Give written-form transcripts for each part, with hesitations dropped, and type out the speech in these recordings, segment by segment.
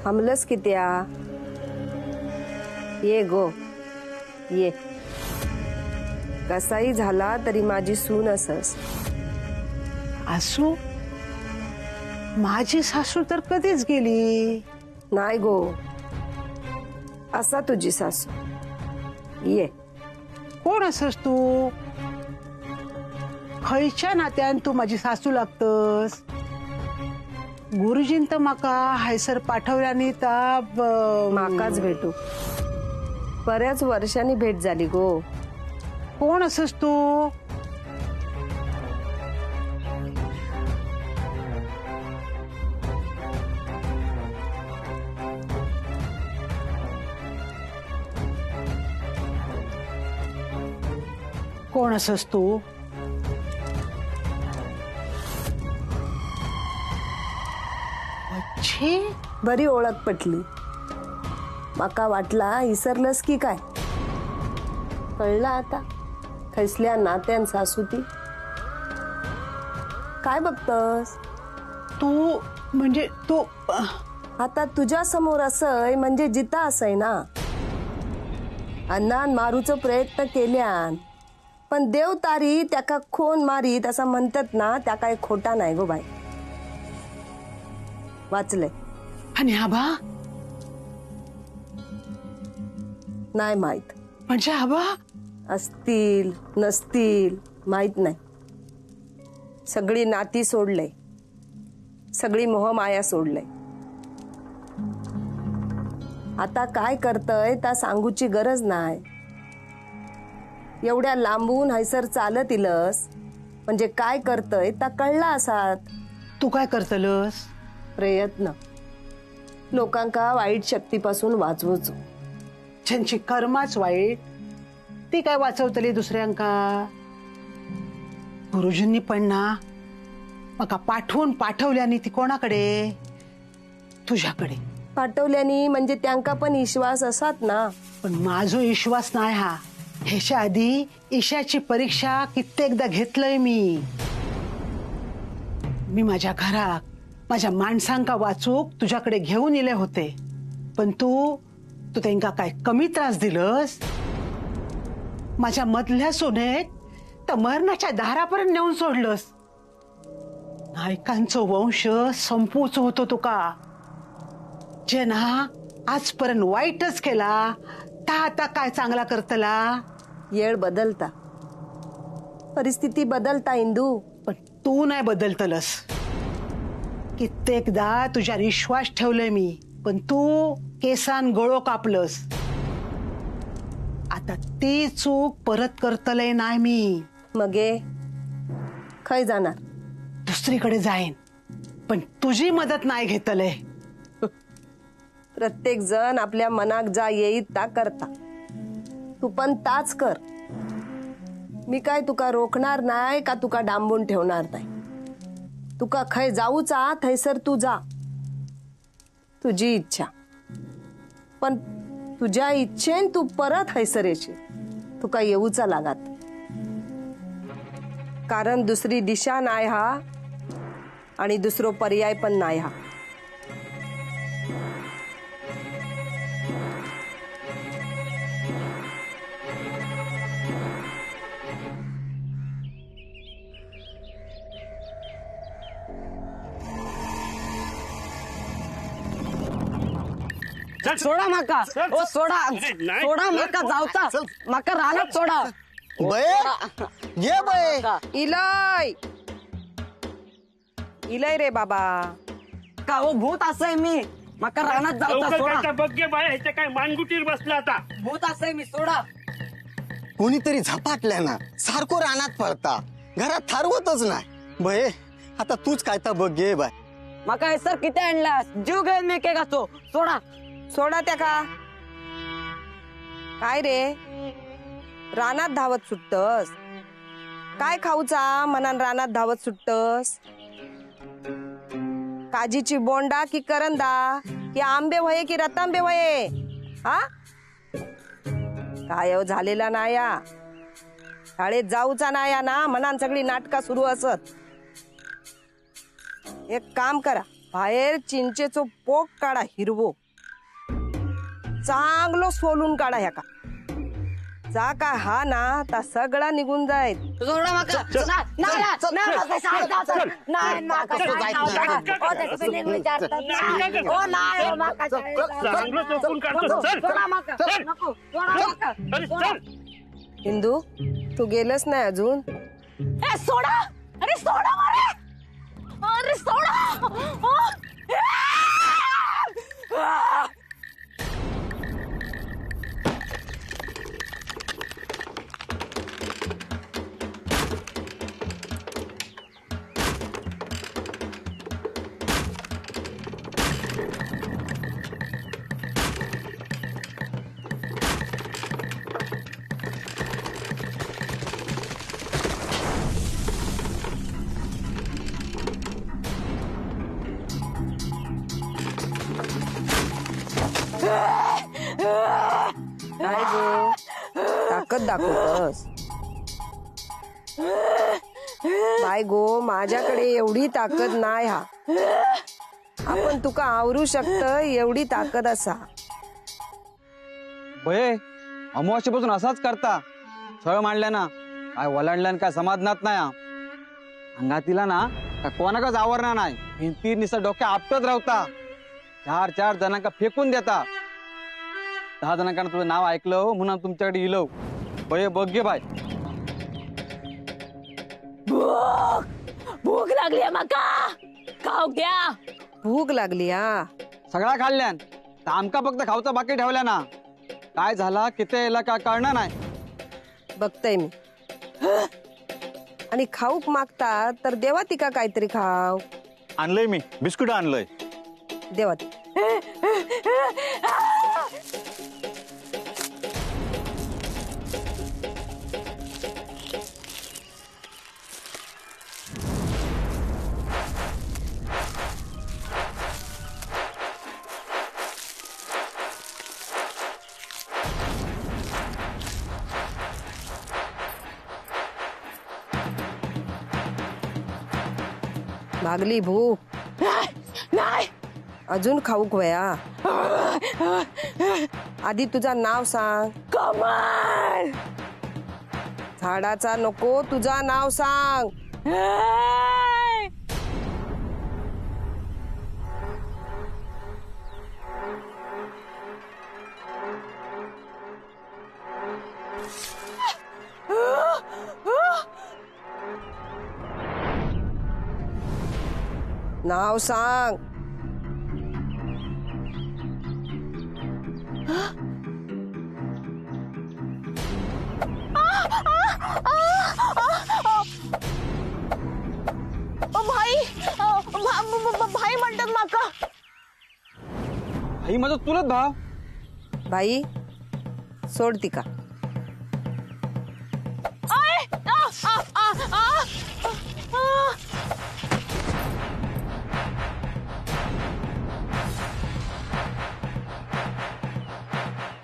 थांबलंस कित्या? ये गो ये. कसाही झाला तरी माझी सून असस. आसू माझी सासू तर कधीच गेली नाही गो, असा तुझी सासू. ये. कोण असस तू? खयच्या नात्यान तू माझी सासू लागतस? गुरुजीन तर माका हायसर पाठवल्यानी माकाच भेटू. बऱ्याच वर्षांनी भेट झाली गो. कोण असस तू? कोण असस तू? अच्छे, बरी ओळख पटली. माका वाटला इसरलस की काय. कळलं आता खैसल्या नात्यान सासू ती. काय बघतस? तू म्हणजे तू आता तुझ्या समोर असय म्हणजे जिता असय ना. अन्नान मारूचो प्रयत्न केल्यान पण देव तारी त्याका खोन मारीत असं म्हणतात ना, त्या काय खोटा नाही गो बाई. वाचले आणि आबा नाही माहित. म्हणजे आबा असतील नसतील माहित नाही. सगळी नाती सोडले, सगळी मोहमाया सोडले. आता काय करतय त्या सांगूची गरज नाही. एवढ्या लांबून हैसर चालत इलस म्हणजे काय करतय त्या कळला असात. तू काय करतलस? प्रयत्न लोकांका वाईट शक्तीपासून वाचवूचो. ज्यांची कर्माच वाईट ती काय वाचवतली दुसऱ्यांका? गुरुजींनी पण ना मका पाठवल्यानी ती कोणाकडे? तुझ्याकडे पाठवल्यानी म्हणजे त्यांका पण विश्वास असात ना. पण माझा विश्वास नाही हा. ह्याच्या आधी ईशाची परीक्षा कित्येकदा घेतलंय मी. माझ्या घरात माझ्या माणसांका वाचूक तुझ्याकडे घेऊन इले होते, पण तू त्यांका काय कमी त्रास दिलस? माझ्या मधल्या सोनेक तर मरणाच्या दारापर्यंत नेऊन सोडलंस. नायकांचं वंश संपूच होतो तुका. जे ना आजपर्यंत वाईटच केला आता काय चांगला करतला? येळ बदलता, परिस्थिती बदलता इंदू. पण तू नाही बदलतलस. कित्येकदा तुझ्यावर विश्वास ठेवलाय मी, पण तू केसान गळो कापलस. आता ती चूक परत करतलय नाही मी. मगे खय जाणार? दुसरीकडे जाईन, पण तुझी मदत नाही घेतलय. प्रत्येक जण आपल्या मनाक जा येईत ता करता. तू पण ताच कर. मी काय तुका रोखणार नाही का तुका डांबून ठेवणार नाही. तुका खय जाऊचा थैसर तू जा, तुझी इच्छा. पण तुझ्या इच्छेन तू परत हैसर येशील. तुका येऊचा लागात, कारण दुसरी दिशा नाही हा आणि दुसरो पर्याय पण नाही हा. सोडा माका. ओ सोडा सोडा माका. जाऊचा माका रानात सोडा. ये बय. इलय इलय रे बाबा. का ओ भूत असय मी. माका रानात जाऊचा. सोडा. बघ बाय ह्याच्या काय मानगुटीर बसला आता. भूत असय मी. सोडा. कोणीतरी झपाटल्या ना सारखो रानात पडता. घरात थारवतच नाही. बय आता तूच काय तर बघ गे बाय. माका हे सर किती आणलास? जीव घेऊन मी के गाचो. सोडा. सोडा त्या का. काय रे रानात धावत सुटतस? काय खाऊचा मनान रानात धावत सुटतस? काजीची बोंडा की करंदा की आंबे वये की रतांबे वये? हा काय झालेला नाया. शाळेत जाऊचा नाया ना मनान सगळी नाटका सुरू असत. एक काम करा, बाहेर चिंचेचो पोक काढा हिरवो, चांगलो सोलून काढा ह्या का. जा काय हा ना ता सगळा निघून जायत. सोडा माका चांगलं चोपून काढतो. चल. अरे चल. हिंदू तू गेलच नाही अजून. सोडा, अरे सोडा मारे, अरे सोडा. काय गो ताकद दाखवतस. बाय गो माझ्याकडे एवढी ताकद नाही हा. आपण तुका आवरू शकत एवढी ताकद असा. भये अमावस्येपासून असाच करता. छळ मांडल्या ना काय वलांडल्या काय समाधानात नाही. अंगातीला ना का कोणाकच आवरणार नाही. भिंती निसं डोक्या आपटत राहता. 4 जणांका फेकून देता. 10 जणांना तुझं नाव ऐकलं म्हणून तुमच्याकडे इलो. भये बघ गे बाय. भूक लागली माका, खाऊ द्या. भूक लागली हा. सगळा खाल्ल्यान तर आमका फक्त खाऊचा बाकी ठेवल्या ना. काय झाला किती यायला काय कळणार नाही. बघतय मी. आणि खाऊक मागता तर देवा तिका काहीतरी खाव. आणलंय मी बिस्कुट आणलंय. देवा भागली भूक. नाही अजून खाऊक वया. आधी तुझा नाव सांग. कमल. झाडाचा नको तुझा नाव सांग. नाव सांग. भाई म्हणतात माका. आई माझा चुलत भाव. बाई सोड तिका.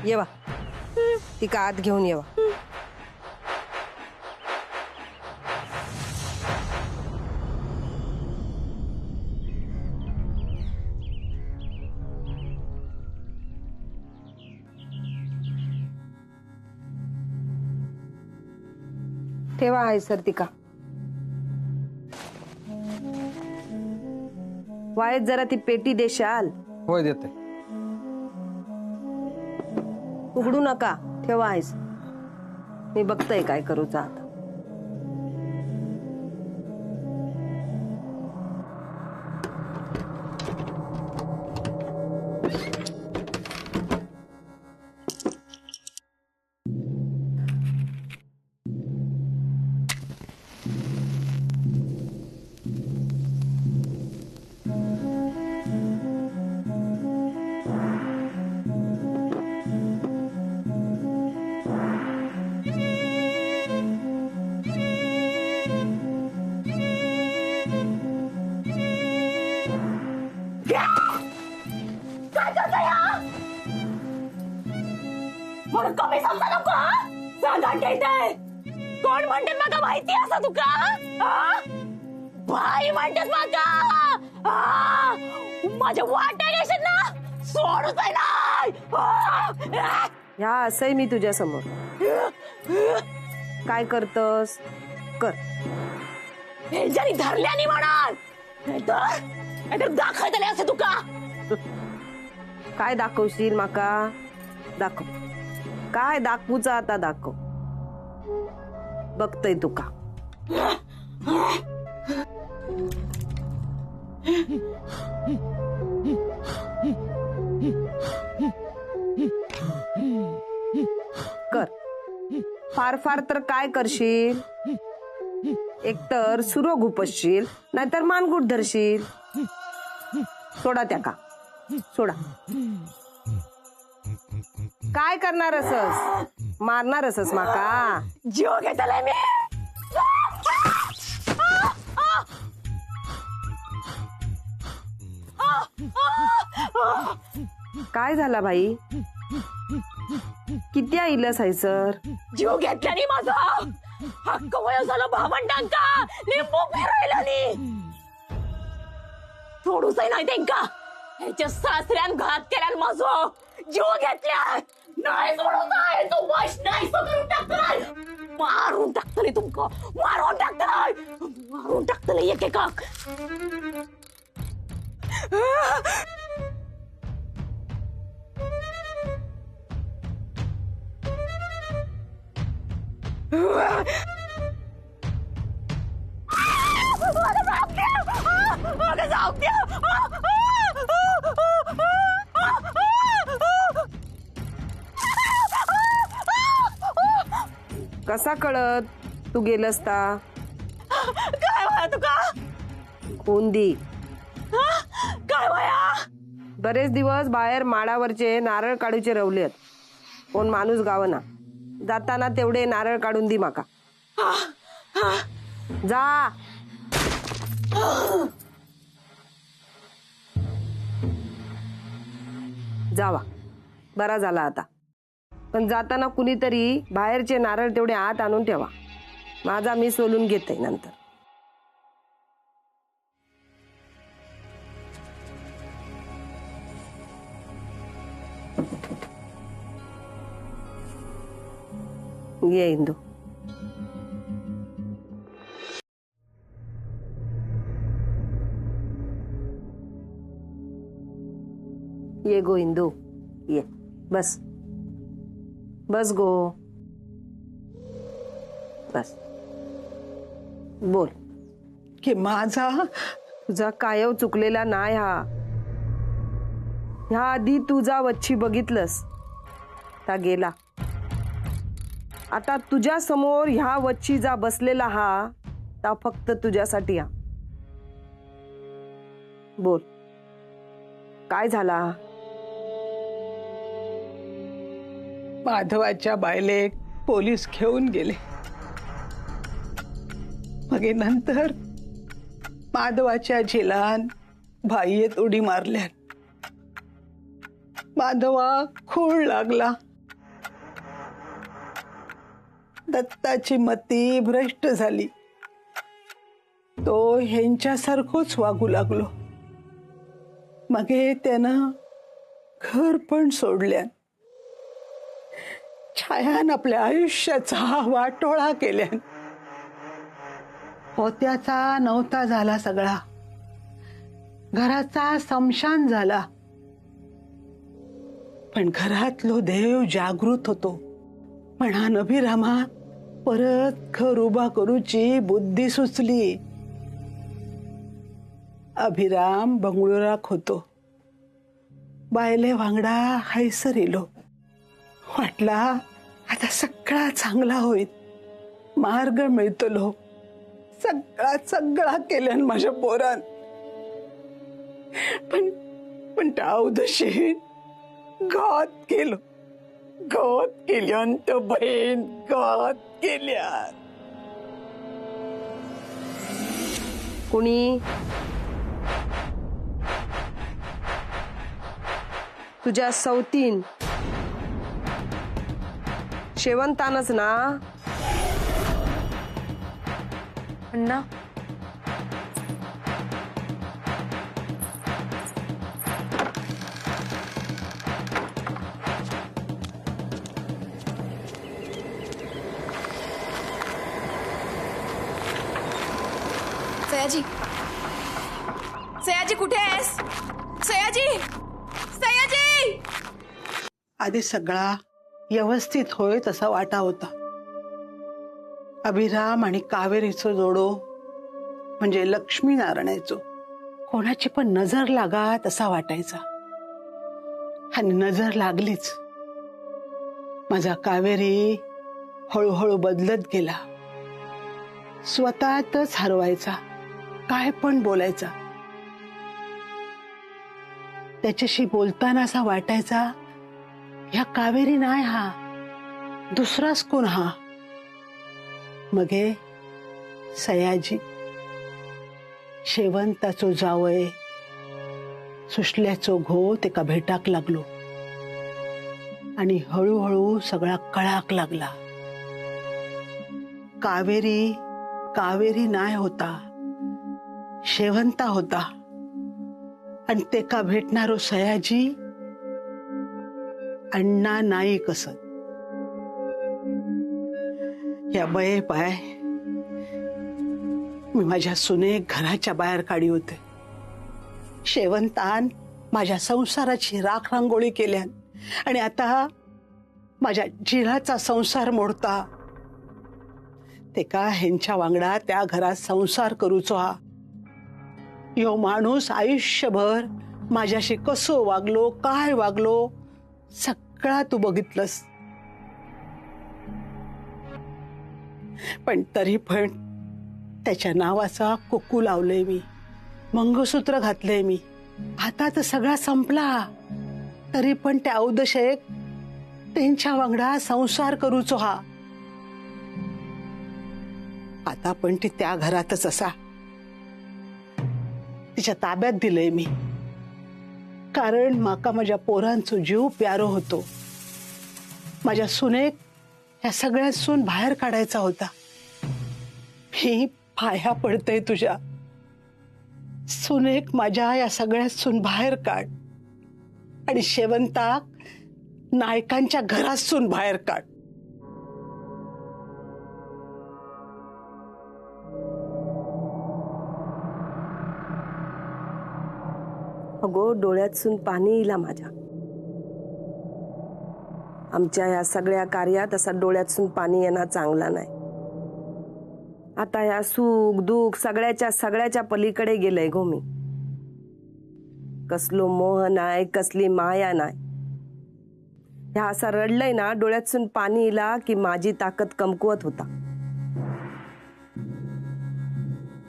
येवा तिका आत घेऊन येवा. ठेवा आहे सर तिका. वायत जरा ती पेटी देशाल. होय देते. उघडू नका. ठेवा आहेस. मी बघतय काय करूचा आता. म्हणून कमी समजा नको. सांगा येते कोण म्हणते मला माहिती असं तुका. भाई म्हणतेस माका माझ्या वाट्याने ना सोडूच आहे ना. ह्या असंय मी तुझ्या समोर. काय करतस कर. जरी धरल्यानी म्हणाल नाहीतर दाखवत आले असे तुका. काय दाखवशील माका? दाखव. काय दाखवूच आता दाखव. बघतय तुका. कर. फार फार तर काय करशील? एकतर सुरो घुपसशील नाहीतर मानगुट धरशील. सोडा त्या का सोडा. काय करणार असस? मारणार असस माका? जीव घेतलाय मी. काय झाला भाई? किती आईलस आहे सर? जीव घेतल्याने माझा हक्क वय झालं भावंडांका. लिंबू फिरायला थोडूच नाही त्यांका. ह्याच्या सासऱ्यान घात केल्यान माझं जीव घेतल्या. नाही सोडत आहे तो. वश नाही करून टाकलाय. मारून टाकतले तुमका. मारून टाकतलाय. मारून टाकतले एक एका. कसा कळत तू गेलस ता? काय वया तुका? कोंदी. काय वया? बरेच दिवस बाहेर माडावरचे नारळ काढूचे रवलेत. कोण माणूस गावना. जाताना तेवढे नारळ काढून दी माका. जा. जावा. बरा झाला आता. पण जाताना कुणीतरी बाहेरचे नारळ तेवढे आत आणून ठेवा. माझा मी सोलून घेते नंतर. ये इंदू. ये गो इंदू. ये बस. बस गो. बस. बोल. की माझा तुझा कायव चुकलेला नाही हा. ह्या आधी तुझा वच्छी बघितलंस ता गेला. आता तुझ्या समोर ह्या वच्छी जा बसलेला हा ता फक्त तुझ्यासाठी हा. बोल. काय झाला? माधवाच्या बायले पोलीस घेऊन गेले. मग नंतर माधवाच्या झेलान भाईयेत उडी मारल्या. माधवा खूळ लागला. दत्ताची मती भ्रष्ट झाली. तो ह्यांच्यासारखोच वागू लागलो. मगे त्यानं घर पण सोडल्यान. छायान आपल्या आयुष्याचा वाटोळा केल्यान. होत्याचा नव्हता झाला सगळा. घराचा समशान झाला. पण घरातलो देव जागृत होतो. म्हणान अभिरामा परत घर उभा करूची बुद्धी सुचली. अभिराम बंगळुराक होतो. बायले वांगडा हैसर येलो. वाटला आता सगळा चांगला होईल. मार्ग मिळतलो. सगळा केल्यान माझ्या पोरान. पण टावदशी घात केलो. घात केल्यान तो बहीण घात केल्यान. कुणी? तुझ्या सौतीन शेवंतानच ना? अण्णा सयाजी, सयाजी कुठे आहेस? सयाजी, सयाजी! आधी सगळा व्यवस्थित होय तसा वाटा होता. अभिराम आणि कावेरीचं जोडो म्हणजे लक्ष्मी नारायणाचो. कोणाची पण नजर लागा तसा वाटायचा. आणि नजर लागलीच. माझा कावेरी हळूहळू बदलत गेला. स्वतःतच हरवायचा, काय पण बोलायचा. त्याच्याशी बोलताना असा वाटायचा ह्या कावेरी नाही, हा दुसराच कोण हा. मगे सयाजी शेवंताचो जावय सुशल्याचो घो तेका भेटाक लागलो. आणि हळूहळू सगळा कळाक लागला. कावेरी कावेरी नाही होता, शेवंता होता. आणि तेका भेटणारो सयाजी अण्णा नाही कसत. या बये पाय मी माझ्या सुनेक घराच्या बाहेर काढी होते. शेवंतान माझ्या संसाराची राख रांगोळी केल्यान आणि आता माझ्या जिराचा संसार मोडता. ते का ह्यांच्या वांगडा त्या घरात संसार करूचो हा. यो माणूस आयुष्यभर माझ्याशी कसो वागलो, काय वागलो, सगळा तू बघितलंस. पण तरी पण त्याच्या नावाचा कुकू लावले मी, मंगळसूत्र घातले मी. आता तर सगळा संपला, तरी पण त्या औदशेक त्यांच्या वांगडा संसार करूचो हा. आता पण ती त्या घरातच असा. तिच्या ताब्यात दिलंय मी, कारण माका माझ्या पोरांचो जीव प्यारो होतो. माझ्या सुनेक या सगळ्यातून बाहेर काढायचा होता. मी पाया पडते तुझ्या, सुनेक माझ्या या सगळ्यातून बाहेर काढ आणि शेवंताक नायकांच्या घरातून बाहेर काढ. अगो डोळ्यातून पाणी इला माझ्या. आमच्या या सगळ्या कार्यात असा डोळ्यातून पाणी येणं चांगला नाही. आता या सुख दुःख सगळ्याच्या पलीकडे गेलंय गो मी. कसलो मोह नाही, कसली माया नाही. ह्या असा रडलंय ना, डोळ्यातून पाणी इला की माझी ताकद कमकुवत होता.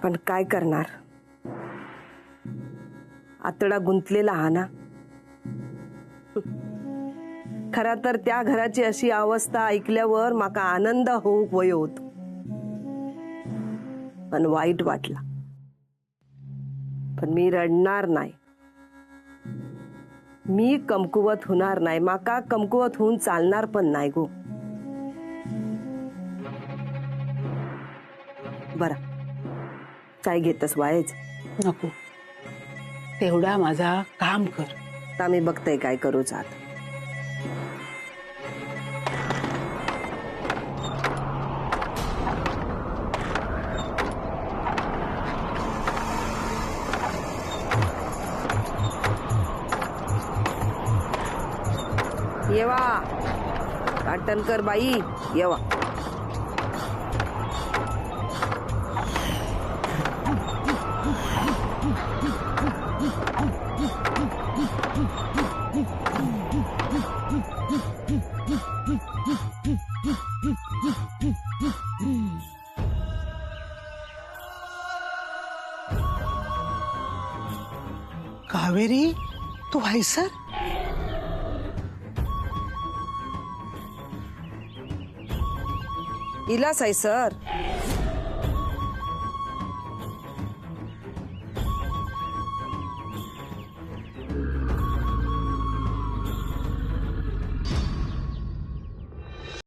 पण काय करणार, आतडा गुंतलेला हा ना. खरा तर त्या घराची अशी अवस्था ऐकल्यावर माका आनंद होऊक वयो होतो, पण वाईट वाटला. पण मी रडणार नाही, मी कमकुवत होणार नाही. माका कमकुवत होऊन चालणार पण नाही गो. बरा काय घेतस वायच नको, तेवढा माझा काम कर. आता मी बघते काय करूच आता. येवा काटणकर बाई, येवा. कावेरी तू हायसर? इलाच आहे सर.